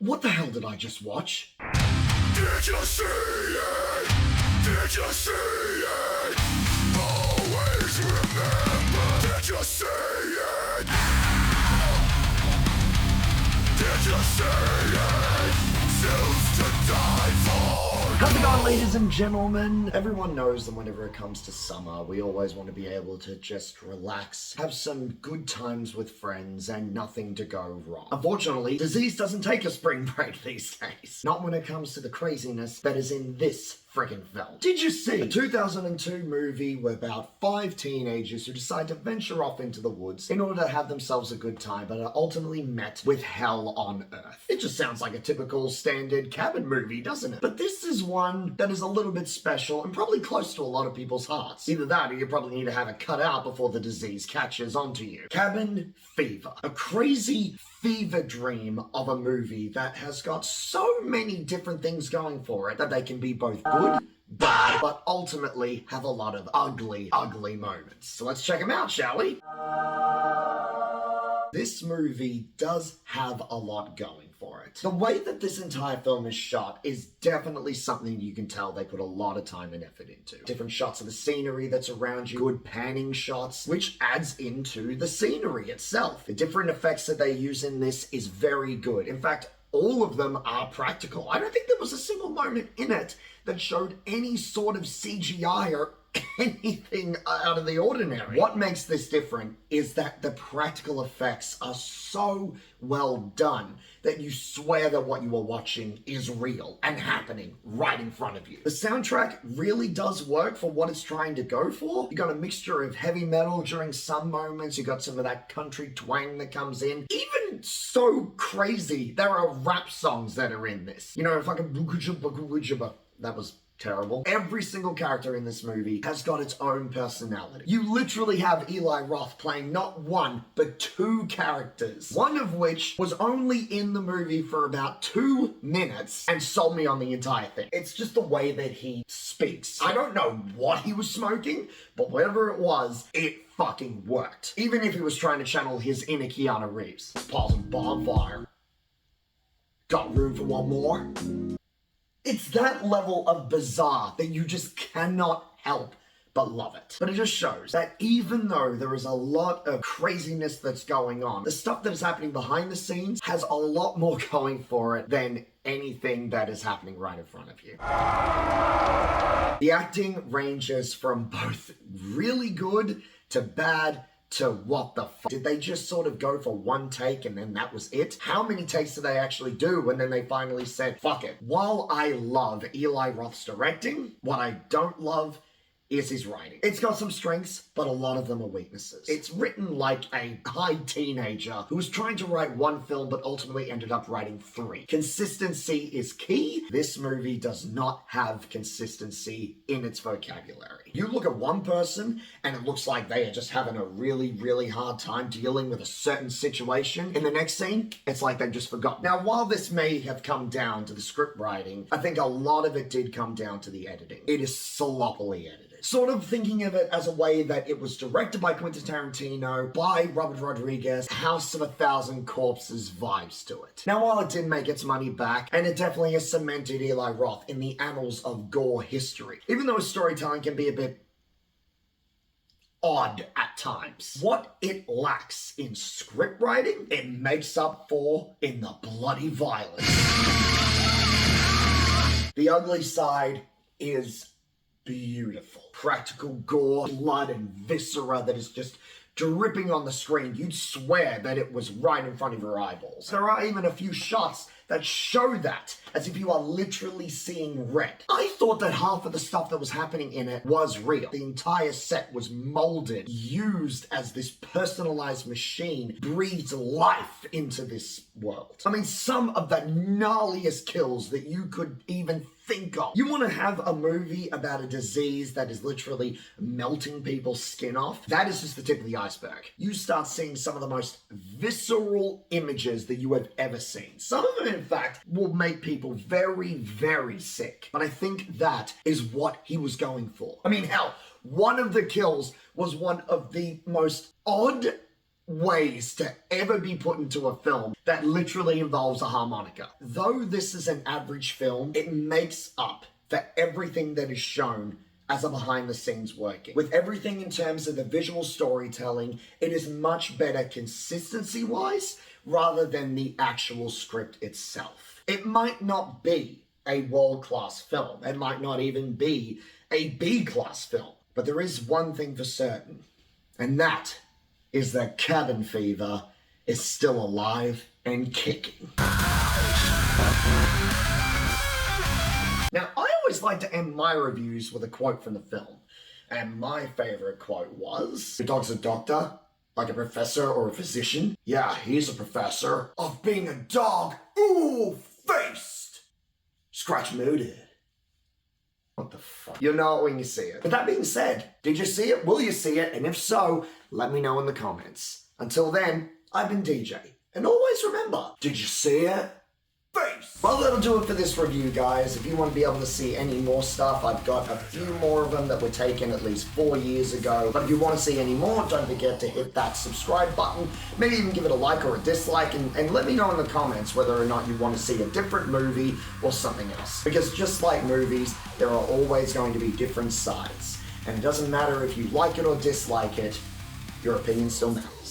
What the hell did I just watch? Did you see it? Did you see it? Always remember. Did you see it? Did you see it? Choose to die for. How's it going, ladies and gentlemen? Everyone knows that whenever it comes to summer, we always want to be able to just relax, have some good times with friends, and nothing to go wrong. Unfortunately, disease doesn't take a spring break these days. Not when it comes to the craziness that is in this friggin' film. Did you see a 2002 movie where about 5 teenagers who decide to venture off into the woods in order to have themselves a good time, but are ultimately met with hell on earth? It just sounds like a typical standard cabin movie, doesn't it? But this is one that is a little bit special and probably close to a lot of people's hearts. Either that or you probably need to have it cut out before the disease catches onto you. Cabin Fever. A crazy fever dream of a movie that has got so many different things going for it that they can be both good, bad, but ultimately have a lot of ugly, ugly moments. So let's check them out, shall we? This movie does have a lot going for it. The way that this entire film is shot is definitely something you can tell they put a lot of time and effort into. Different shots of the scenery that's around you, good panning shots, which adds into the scenery itself. The different effects that they use in this is very good. In fact, all of them are practical. I don't think there was a single moment in it that showed any sort of CGI or anything out of the ordinary. What makes this different is that the practical effects are so well done that you swear that what you are watching is real and happening right in front of you. The soundtrack really does work for what it's trying to go for. You got a mixture of heavy metal during some moments, you got some of that country twang that comes in. Even so crazy, there are rap songs that are in this. You know, fucking that was terrible. Every single character in this movie has got its own personality. You literally have Eli Roth playing not one, but 2 characters. One of which was only in the movie for about 2 minutes and sold me on the entire thing. It's just the way that he speaks. I don't know what he was smoking, but whatever it was, it fucking worked. Even if he was trying to channel his inner Keanu Reeves. Pause and bonfire. Got room for one more? It's that level of bizarre that you just cannot help but love it. But it just shows that even though there is a lot of craziness that's going on, the stuff that is happening behind the scenes has a lot more going for it than anything that is happening right in front of you. The acting ranges from both really good to bad to what the fuck? Did they just sort of go for one take and then that was it? How many takes did they actually do and then they finally said, fuck it? While I love Eli Roth's directing, what I don't love is his writing. It's got some strengths, but a lot of them are weaknesses. It's written like a high teenager who was trying to write one film but ultimately ended up writing 3. Consistency is key. This movie does not have consistency in its vocabulary. You look at one person and it looks like they are just having a really, really hard time dealing with a certain situation. In the next scene, it's like they've just forgotten. Now, while this may have come down to the script writing, I think a lot of it did come down to the editing. It is sloppily edited. Sort of thinking of it as a way that it was directed by Quentin Tarantino, by Robert Rodriguez, House of a Thousand Corpses vibes to it. Now, while it did make its money back, and it definitely has cemented Eli Roth in the annals of gore history, even though his storytelling can be a bit odd at times, what it lacks in script writing, it makes up for in the bloody violence. The ugly side is beautiful. Practical gore, blood, and viscera that is just dripping on the screen. You'd swear that it was right in front of your eyeballs. There are even a few shots that show that, as if you are literally seeing red. I thought that half of the stuff that was happening in it was real. The entire set was molded, used as this personalized machine, breathed life into this world. I mean, some of the gnarliest kills that you could even think of. You want to have a movie about a disease that is literally melting people's skin off? That is just the tip of the iceberg. You start seeing some of the most visceral images that you have ever seen. Some of them, in fact, will make people very, very sick. But I think that is what he was going for. I mean, hell, one of the kills was one of the most odd ways to ever be put into a film that literally involves a harmonica. Though this is an average film, it makes up for everything that is shown as a behind the scenes working. With everything in terms of the visual storytelling, it is much better consistency wise rather than the actual script itself. It might not be a world-class film. It might not even be a B-class film. But there is one thing for certain, and that is that cabin fever is still alive and kicking. Now, I always like to end my reviews with a quote from the film. And my favorite quote was, "Your dog's a doctor, like a professor or a physician. Yeah, he's a professor of being a dog, faced. Scratch mooted." What the fuck? You'll know it when you see it. But that being said, did you see it? Will you see it? And if so, let me know in the comments. Until then, I've been DJ. And always remember, did you see it? Face! Well, that'll do it for this review, guys. If you want to be able to see any more stuff, I've got a few more of them that were taken at least 4 years ago. But if you want to see any more, don't forget to hit that subscribe button. Maybe even give it a like or a dislike, and let me know in the comments whether or not you want to see a different movie or something else. Because just like movies, there are always going to be different sides. And it doesn't matter if you like it or dislike it, your opinion still matters.